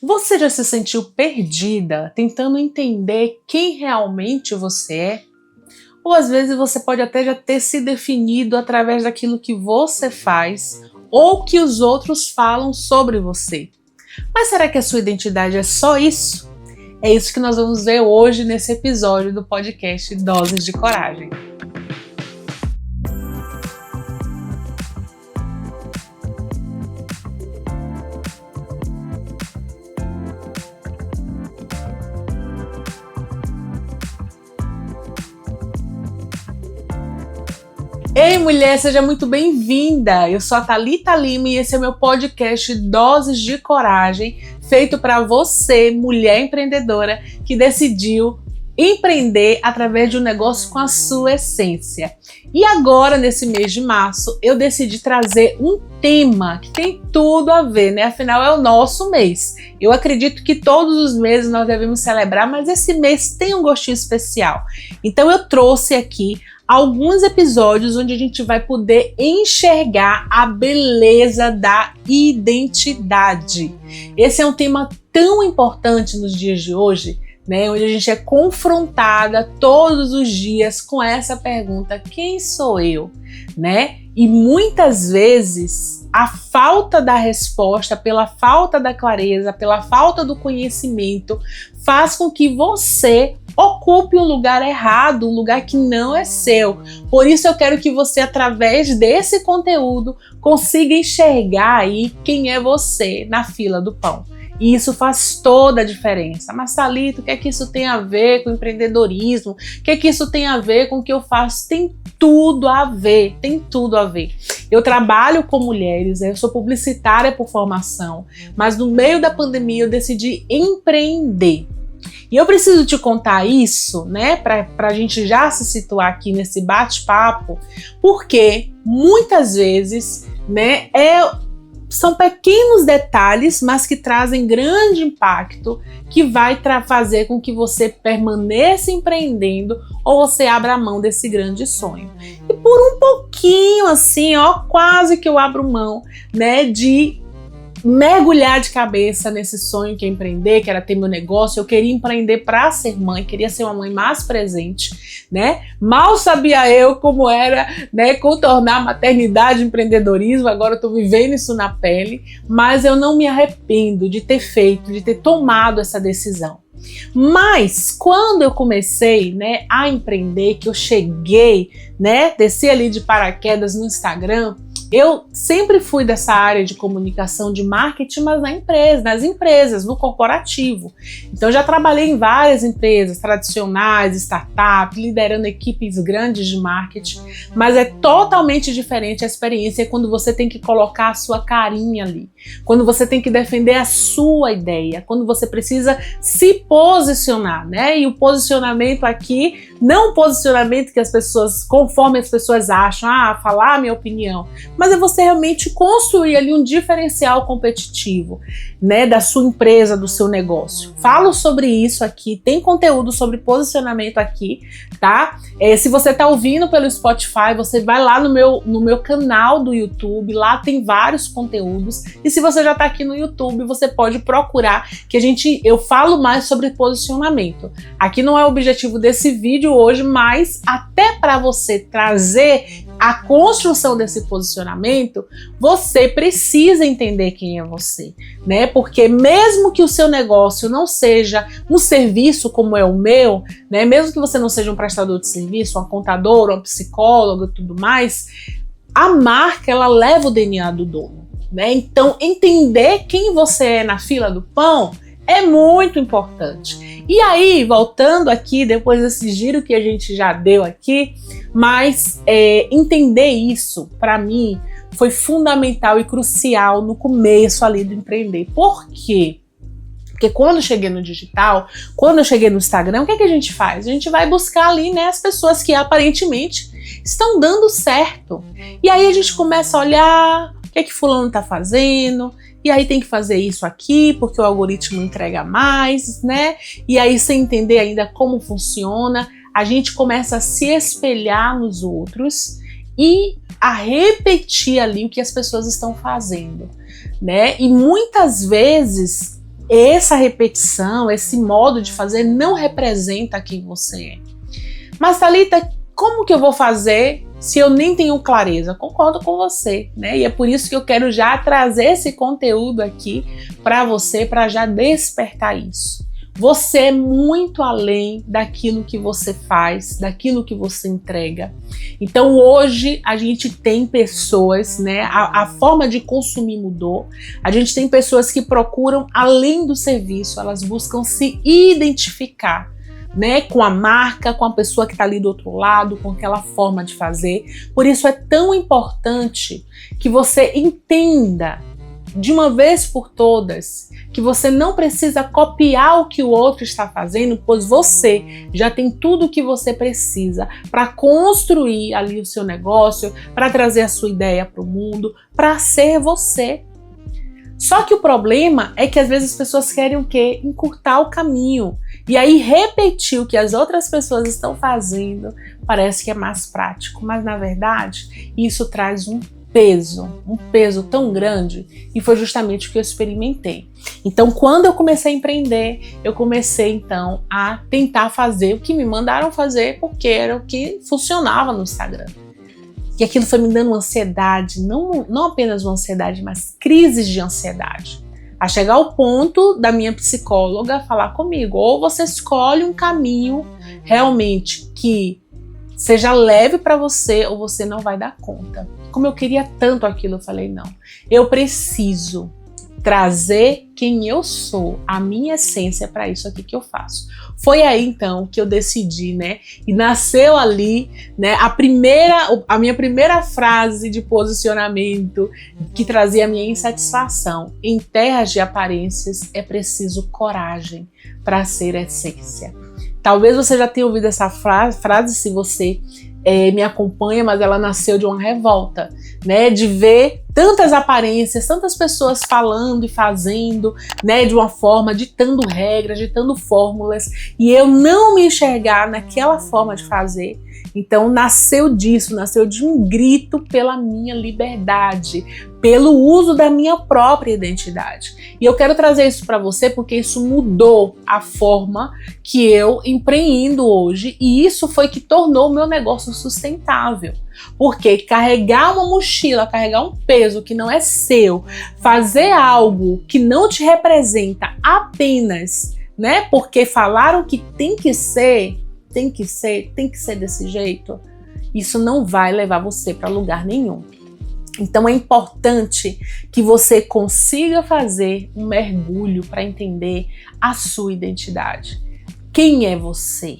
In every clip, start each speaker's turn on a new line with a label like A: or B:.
A: Você já se sentiu perdida, tentando entender quem realmente você é? Ou às vezes você pode até já ter se definido através daquilo que você faz ou que os outros falam sobre você. Mas será que a sua identidade é só isso? É isso que nós vamos ver hoje nesse episódio do podcast Doses de Coragem. Ei mulher, seja muito bem-vinda! Eu sou a Thalita Lima e esse é o meu podcast Doses de Coragem, feito para você, mulher empreendedora, que decidiu empreender através de um negócio com a sua essência. E agora, nesse mês de março, eu decidi trazer um tema que tem tudo a ver, né? Afinal, é o nosso mês. Eu acredito que todos os meses nós devemos celebrar, mas esse mês tem um gostinho especial. Então eu trouxe aqui alguns episódios onde a gente vai poder enxergar a beleza da identidade. Esse é um tema tão importante nos dias de hoje, né, onde a gente é confrontada todos os dias com essa pergunta: quem sou eu? Né? E muitas vezes a falta da resposta, pela falta da clareza, pela falta do conhecimento, faz com que você ocupe um lugar errado, um lugar que não é seu. Por isso eu quero que você, através desse conteúdo, consiga enxergar aí quem é você na fila do pão. E isso faz toda a diferença. Mas Thalita, o que é que isso tem a ver com empreendedorismo? O que é que isso tem a ver com o que eu faço? Tem tudo a ver, tem tudo a ver. Eu trabalho com mulheres, eu sou publicitária por formação, mas no meio da pandemia eu decidi empreender. E eu preciso te contar isso, né, para a gente já se situar aqui nesse bate-papo, porque muitas vezes, né, são pequenos detalhes, mas que trazem grande impacto, que vai fazer com que você permaneça empreendendo ou você abra a mão desse grande sonho. E por um pouquinho assim, quase que eu abro mão, né, de mergulhar de cabeça nesse sonho que é empreender, que era ter meu negócio. Eu queria empreender para ser mãe, queria ser uma mãe mais presente, né? Mal sabia eu como era, né, contornar maternidade e empreendedorismo. Agora eu tô vivendo isso na pele, mas eu não me arrependo de ter feito, de ter tomado essa decisão. Mas quando eu comecei, né, a empreender, que eu cheguei, né, desci ali de paraquedas no Instagram, eu sempre fui dessa área de comunicação, de marketing, mas nas empresas, no corporativo. Então já trabalhei em várias empresas tradicionais, startups, liderando equipes grandes de marketing, mas é totalmente diferente a experiência quando você tem que colocar a sua carinha ali, quando você tem que defender a sua ideia, quando você precisa se posicionar, né? E o posicionamento aqui, não um posicionamento que as pessoas, conforme as pessoas acham, falar a minha opinião, mas é você realmente construir ali um diferencial competitivo, né, da sua empresa, do seu negócio. Falo sobre isso aqui, tem conteúdo sobre posicionamento aqui, tá? Se você tá ouvindo pelo Spotify, você vai lá no meu canal do YouTube, lá tem vários conteúdos. E se você já tá aqui no YouTube, você pode procurar que eu falo mais sobre posicionamento. Aqui não é o objetivo desse vídeo hoje, mas até para você trazer a construção desse posicionamento, você precisa entender quem é você, né? Porque mesmo que o seu negócio não seja um serviço como é o meu, né? Mesmo que você não seja um prestador de serviço, uma contadora, uma psicóloga e tudo mais, a marca, ela leva o DNA do dono, né? Então, entender quem você é na fila do pão é muito importante. E aí, voltando aqui, depois desse giro que a gente já deu aqui, mas entender isso, para mim, foi fundamental e crucial no começo ali do empreender. Por quê? Porque quando eu cheguei no digital, quando eu cheguei no Instagram, o que é que a gente faz? A gente vai buscar ali, né, as pessoas que aparentemente estão dando certo. E aí a gente começa a olhar o que é que fulano tá fazendo, e aí tem que fazer isso aqui, porque o algoritmo entrega mais, né? E aí, sem entender ainda como funciona, a gente começa a se espelhar nos outros e a repetir ali o que as pessoas estão fazendo, né? E muitas vezes essa repetição, esse modo de fazer não representa quem você é. Mas, Thalita, como que eu vou fazer se eu nem tenho clareza? Concordo com você, né? E é por isso que eu quero já trazer esse conteúdo aqui para você, para já despertar isso. Você é muito além daquilo que você faz, daquilo que você entrega. Então hoje a gente tem pessoas, né? A forma de consumir mudou. A gente tem pessoas que procuram além do serviço, elas buscam se identificar, né, com a marca, com a pessoa que está ali do outro lado, com aquela forma de fazer. Por isso é tão importante que você entenda de uma vez por todas que você não precisa copiar o que o outro está fazendo, pois você já tem tudo o que você precisa para construir ali o seu negócio, para trazer a sua ideia para o mundo, para ser você. Só que o problema é que às vezes as pessoas querem o quê? Encurtar o caminho. E aí repetir o que as outras pessoas estão fazendo parece que é mais prático. Mas na verdade isso traz um peso tão grande, e foi justamente o que eu experimentei. Então quando eu comecei a empreender, eu comecei então a tentar fazer o que me mandaram fazer, porque era o que funcionava no Instagram. E aquilo foi me dando ansiedade, não apenas uma ansiedade, mas crises de ansiedade. A chegar ao ponto da minha psicóloga falar comigo: ou você escolhe um caminho realmente que seja leve para você, ou você não vai dar conta. Como eu queria tanto aquilo, eu falei: não, eu preciso trazer quem eu sou, a minha essência para isso aqui que eu faço. Foi aí então que eu decidi, né? E nasceu ali, né, a minha primeira frase de posicionamento que trazia a minha insatisfação. Em terras de aparências é preciso coragem para ser essência. Talvez você já tenha ouvido essa frase se você me acompanha, mas ela nasceu de uma revolta, né? De ver tantas aparências, tantas pessoas falando e fazendo, né? De uma forma, ditando regras, ditando fórmulas, e eu não me enxergar naquela forma de fazer. Então nasceu disso, nasceu de um grito pela minha liberdade, pelo uso da minha própria identidade. E eu quero trazer isso para você porque isso mudou a forma que eu empreendo hoje, e isso foi que tornou o meu negócio sustentável. Porque carregar uma mochila, carregar um peso que não é seu, fazer algo que não te representa apenas, né, porque falaram que tem que ser desse jeito, isso não vai levar você para lugar nenhum. Então é importante que você consiga fazer um mergulho para entender a sua identidade. Quem é você?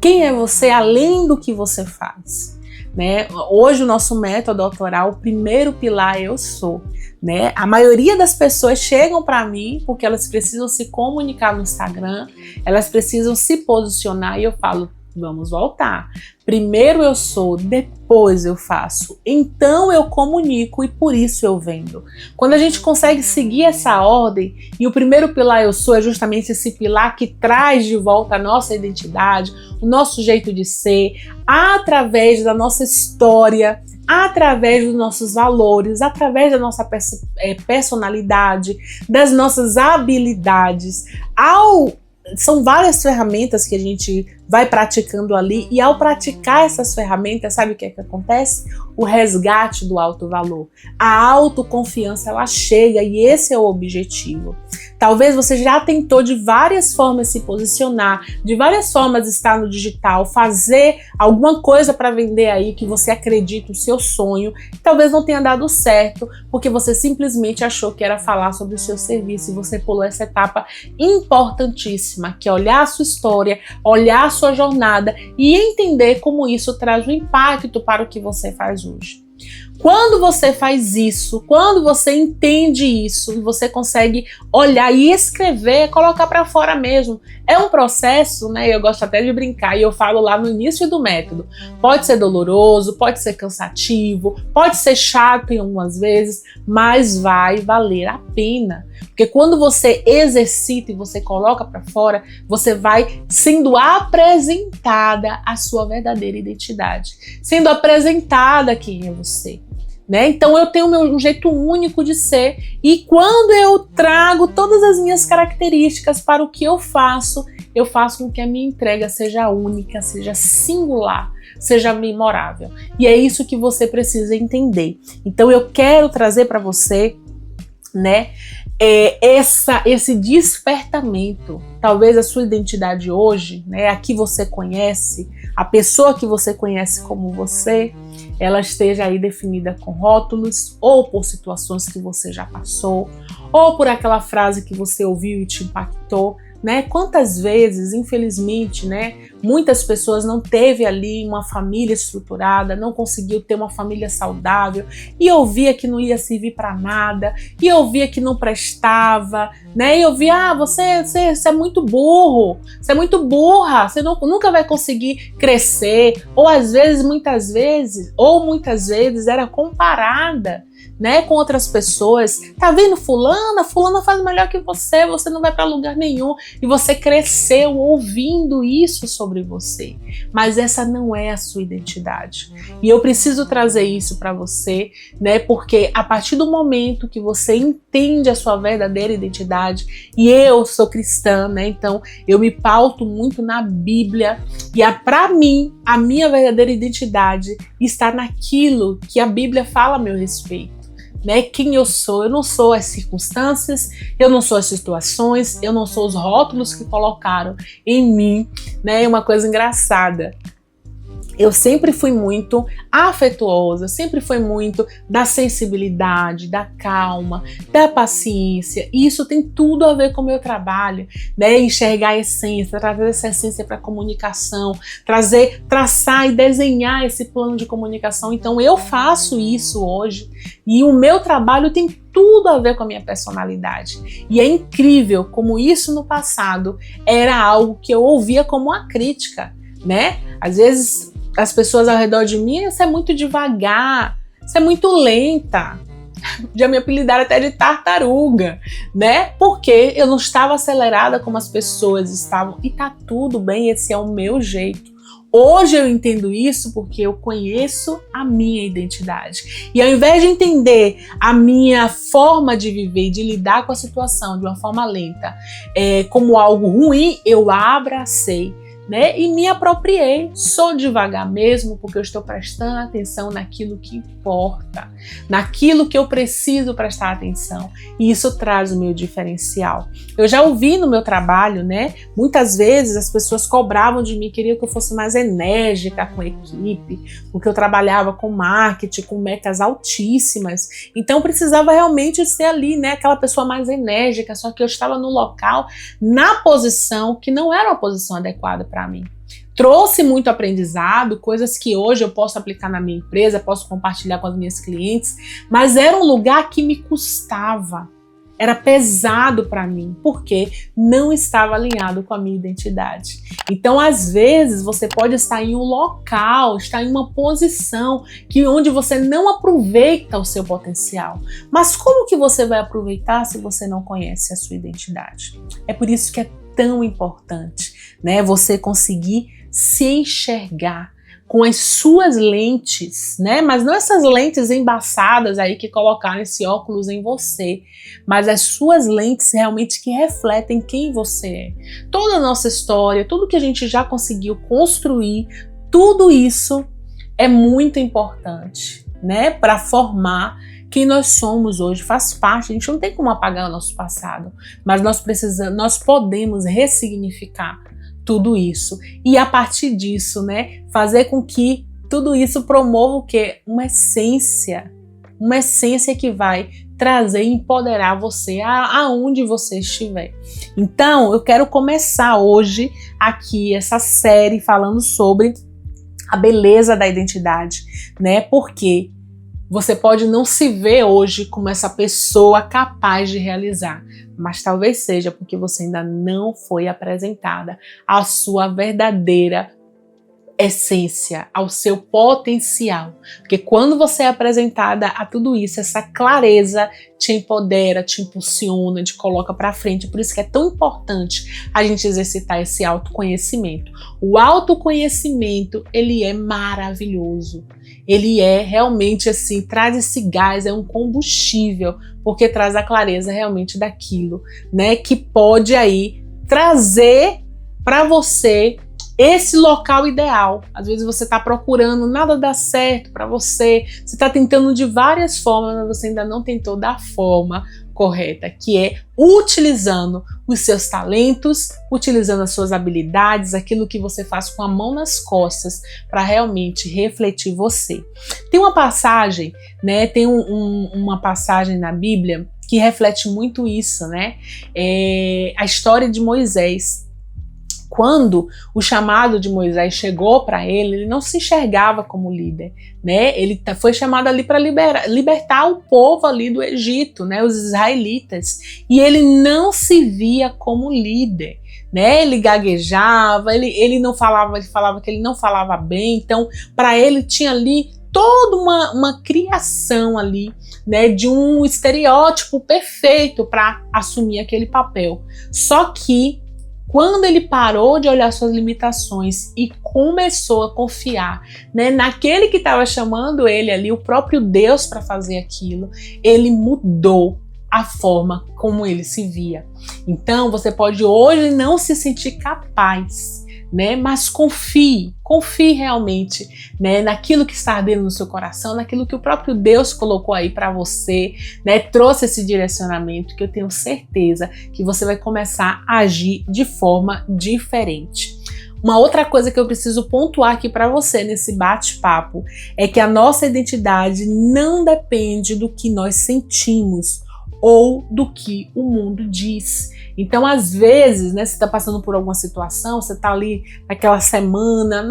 A: Quem é você além do que você faz? Né? Hoje o nosso método autoral, o primeiro pilar é eu sou. Né? A maioria das pessoas chegam para mim porque elas precisam se comunicar no Instagram, elas precisam se posicionar, e eu falo: vamos voltar. Primeiro eu sou, depois eu faço, então eu comunico e por isso eu vendo. Quando a gente consegue seguir essa ordem, e o primeiro pilar eu sou é justamente esse pilar que traz de volta a nossa identidade, o nosso jeito de ser, através da nossa história, através dos nossos valores, através da nossa personalidade, das nossas habilidades. São várias ferramentas que a gente vai praticando ali, e ao praticar essas ferramentas, sabe o que é que acontece? O resgate do alto valor. A autoconfiança, ela chega, e esse é o objetivo. Talvez você já tentou de várias formas se posicionar, de várias formas estar no digital, fazer alguma coisa para vender aí que você acredita, o seu sonho, e talvez não tenha dado certo, porque você simplesmente achou que era falar sobre o seu serviço, e você pulou essa etapa importantíssima, que é olhar a sua história, olhar a sua jornada e entender como isso traz um impacto para o que você faz hoje. Quando você faz isso, quando você entende isso e você consegue olhar e escrever, colocar para fora mesmo, é um processo, né? Eu gosto até de brincar, e eu falo lá no início do método. Pode ser doloroso, pode ser cansativo, pode ser chato em algumas vezes, mas vai valer a pena. Porque quando você exercita e você coloca para fora, você vai sendo apresentada a sua verdadeira identidade, sendo apresentada quem é você. né? Então eu tenho um jeito único de ser, e quando eu trago todas as minhas características para o que eu faço com que a minha entrega seja única, seja singular, seja memorável. E é isso que você precisa entender. Então eu quero trazer para você, né, esse despertamento. Talvez a sua identidade hoje, né, a que você conhece, a pessoa que você conhece como você, ela esteja aí definida com rótulos, ou por situações que você já passou, ou por aquela frase que você ouviu e te impactou, né? Quantas vezes, infelizmente, né, muitas pessoas não teve ali uma família estruturada, não conseguiu ter uma família saudável, e ouvia que não ia servir para nada, e ouvia que não prestava, né? E ouvia, você é muito burro, você é muito burra, você nunca vai conseguir crescer, ou às vezes, muitas vezes era comparada, né, com outras pessoas. Tá vendo fulana faz melhor que você não vai para lugar nenhum, e você cresceu ouvindo isso sobre você, mas essa não é a sua identidade. E eu preciso trazer isso para você, né, porque a partir do momento que você entende a sua verdadeira identidade, e eu sou cristã, né, então eu me pauto muito na Bíblia, e para mim a minha verdadeira identidade está naquilo que a Bíblia fala a meu respeito. Né, quem eu não sou as circunstâncias, eu não sou as situações, eu não sou os rótulos que colocaram em mim, né? Uma coisa engraçada, eu sempre fui muito afetuosa, sempre fui muito da sensibilidade, da calma, da paciência, e isso tem tudo a ver com o meu trabalho, né? Enxergar a essência, trazer essa essência para a comunicação, traçar e desenhar esse plano de comunicação. Então eu faço isso hoje, e o meu trabalho tem tudo a ver com a minha personalidade. E é incrível como isso no passado era algo que eu ouvia como uma crítica, né? Às vezes as pessoas ao redor de mim, você é muito devagar, você é muito lenta. Já me apelidaram até de tartaruga, né? Porque eu não estava acelerada como as pessoas estavam. E tá tudo bem, esse é o meu jeito. Hoje eu entendo isso porque eu conheço a minha identidade. E ao invés de entender a minha forma de viver e de lidar com a situação de uma forma lenta como algo ruim, eu abracei, né? E me apropriei. Sou devagar mesmo porque eu estou prestando atenção naquilo que importa, naquilo que eu preciso prestar atenção, e isso traz o meu diferencial. Eu já ouvi no meu trabalho, né? Muitas vezes as pessoas cobravam de mim, queriam que eu fosse mais enérgica com a equipe, porque eu trabalhava com marketing, com metas altíssimas, então precisava realmente ser ali, né? Aquela pessoa mais enérgica, só que eu estava no local, na posição que não era uma posição adequada para mim. Trouxe muito aprendizado, coisas que hoje eu posso aplicar na minha empresa, posso compartilhar com as minhas clientes, mas era um lugar que me custava, era pesado para mim, porque não estava alinhado com a minha identidade. Então, às vezes, você pode estar em um local, estar em uma posição onde você não aproveita o seu potencial. Mas como que você vai aproveitar se você não conhece a sua identidade? É por isso que é tão importante, né, você conseguir se enxergar com as suas lentes, né? Mas não essas lentes embaçadas aí que colocaram esse óculos em você, mas as suas lentes realmente que refletem quem você é. Toda a nossa história, tudo que a gente já conseguiu construir, tudo isso é muito importante, né? Para formar quem nós somos hoje, faz parte. A gente não tem como apagar o nosso passado, mas nós podemos ressignificar tudo isso, e a partir disso, né, fazer com que tudo isso promova o quê? Uma essência que vai trazer e empoderar você aonde você estiver. Então, eu quero começar hoje aqui essa série falando sobre a beleza da identidade, né? Porque você pode não se ver hoje como essa pessoa capaz de realizar, mas talvez seja porque você ainda não foi apresentada a sua verdadeira essência, ao seu potencial. Porque quando você é apresentada a tudo isso, essa clareza te empodera, te impulsiona, te coloca para frente. Por isso que é tão importante a gente exercitar esse autoconhecimento. O autoconhecimento, ele é maravilhoso. Ele é realmente assim, traz esse gás, é um combustível, porque traz a clareza realmente daquilo, né, que pode aí trazer para você esse local ideal. Às vezes você está procurando, nada dá certo para você está tentando de várias formas, mas você ainda não tentou da forma correta, que é utilizando os seus talentos, utilizando as suas habilidades, aquilo que você faz com a mão nas costas para realmente refletir você. Tem uma passagem, né? Tem uma passagem na Bíblia que reflete muito isso, né? A história de Moisés. Quando o chamado de Moisés chegou para ele não se enxergava como líder, né? Ele foi chamado ali para libertar o povo ali do Egito, né? Os israelitas, e ele não se via como líder, né? Ele gaguejava, ele não falava, ele falava que ele não falava bem, então para ele tinha ali toda uma criação ali, né, de um estereótipo perfeito para assumir aquele papel. Só que quando ele parou de olhar suas limitações e começou a confiar, né, naquele que estava chamando ele ali, o próprio Deus, para fazer aquilo, ele mudou a forma como ele se via. Então você pode hoje não se sentir capaz, né, mas confie realmente, né, naquilo que está ardendo no seu coração, naquilo que o próprio Deus colocou aí para você, né, trouxe esse direcionamento, que eu tenho certeza que você vai começar a agir de forma diferente. Uma outra coisa que eu preciso pontuar aqui para você nesse bate-papo é que a nossa identidade não depende do que nós sentimos ou do que o mundo diz. Então, às vezes, né, você está passando por alguma situação, você está ali naquela semana,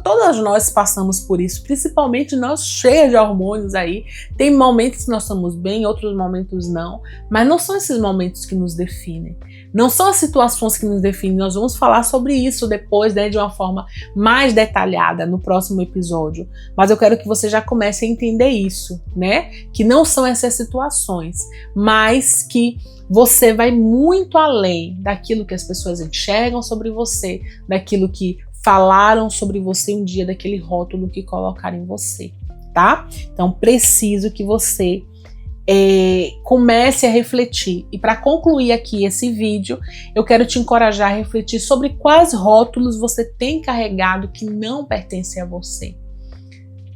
A: todas nós passamos por isso, principalmente nós cheias de hormônios aí. Tem momentos que nós estamos bem, outros momentos não, mas não são esses momentos que nos definem. Não são as situações que nos definem. Nós vamos falar sobre isso depois, né, de uma forma mais detalhada no próximo episódio. Mas eu quero que você já comece a entender isso, né? Que não são essas situações, mas que você vai muito além daquilo que as pessoas enxergam sobre você, daquilo que falaram sobre você um dia, daquele rótulo que colocaram em você, tá? Então, preciso que você comece a refletir. E para concluir aqui esse vídeo, eu quero te encorajar a refletir sobre quais rótulos você tem carregado que não pertencem a você.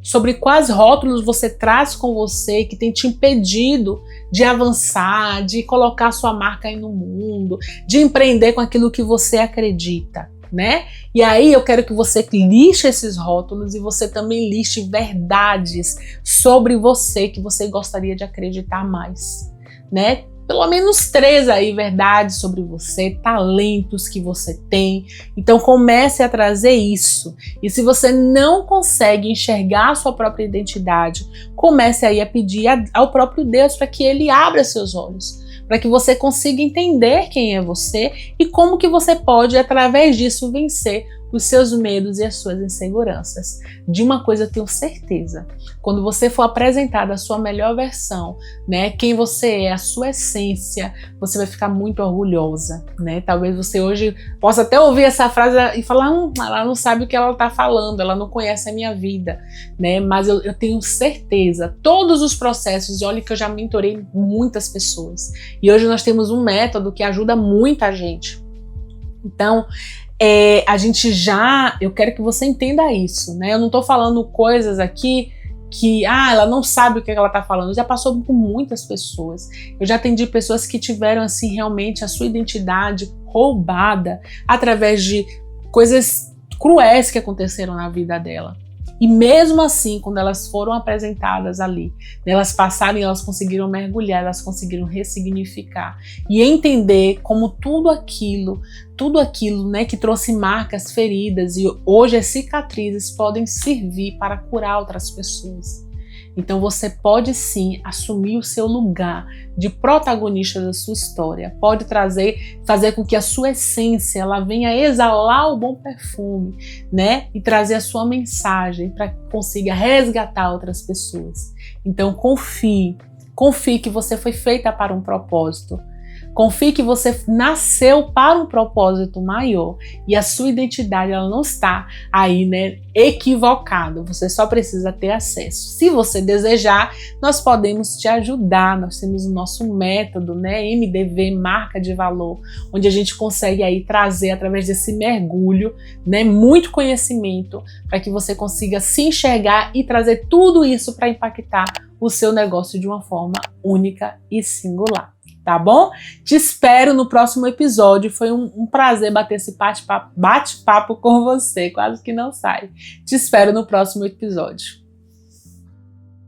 A: Sobre quais rótulos você traz com você que tem te impedido de avançar, de colocar sua marca aí no mundo, de empreender com aquilo que você acredita, né? E aí eu quero que você liste esses rótulos e você também liste verdades sobre você que você gostaria de acreditar mais, né? Pelo menos 3 aí verdades sobre você, talentos que você tem. Então comece a trazer isso. E se você não consegue enxergar a sua própria identidade, comece aí a pedir ao próprio Deus para que ele abra seus olhos, para que você consiga entender quem é você e como que você pode, através disso, vencer os seus medos e as suas inseguranças. De uma coisa eu tenho certeza, quando você for apresentada a sua melhor versão, né, quem você é, a sua essência, você vai ficar muito orgulhosa, né? Talvez você hoje possa até ouvir essa frase e falar, ela não sabe o que ela está falando, ela não conhece a minha vida, né? Mas eu tenho certeza, todos os processos, e olha que eu já mentorei muitas pessoas, e hoje nós temos um método que ajuda muita gente. Então, eu quero que você entenda isso, né? Eu não tô falando coisas aqui que, ela não sabe o que ela tá falando. Já passou por muitas pessoas. Eu já atendi pessoas que tiveram, assim, realmente a sua identidade roubada através de coisas cruéis que aconteceram na vida dela. E mesmo assim, quando elas foram apresentadas ali, elas passaram e elas conseguiram mergulhar, elas conseguiram ressignificar e entender como tudo aquilo, né, que trouxe marcas, feridas e hoje as cicatrizes podem servir para curar outras pessoas. Então você pode sim assumir o seu lugar de protagonista da sua história. Pode fazer com que a sua essência ela venha exalar o bom perfume, né? E trazer a sua mensagem para que consiga resgatar outras pessoas. Então confie que você foi feita para um propósito. Confie que você nasceu para um propósito maior e a sua identidade ela não está aí, né, equivocada. Você só precisa ter acesso. Se você desejar, nós podemos te ajudar. Nós temos o nosso método, né, MDV, marca de valor, onde a gente consegue aí trazer através desse mergulho, né, muito conhecimento para que você consiga se enxergar e trazer tudo isso para impactar o seu negócio de uma forma única e singular. Tá bom? Te espero no próximo episódio. Foi um prazer bater esse bate-papo com você. Quase que não sai. Te espero no próximo episódio.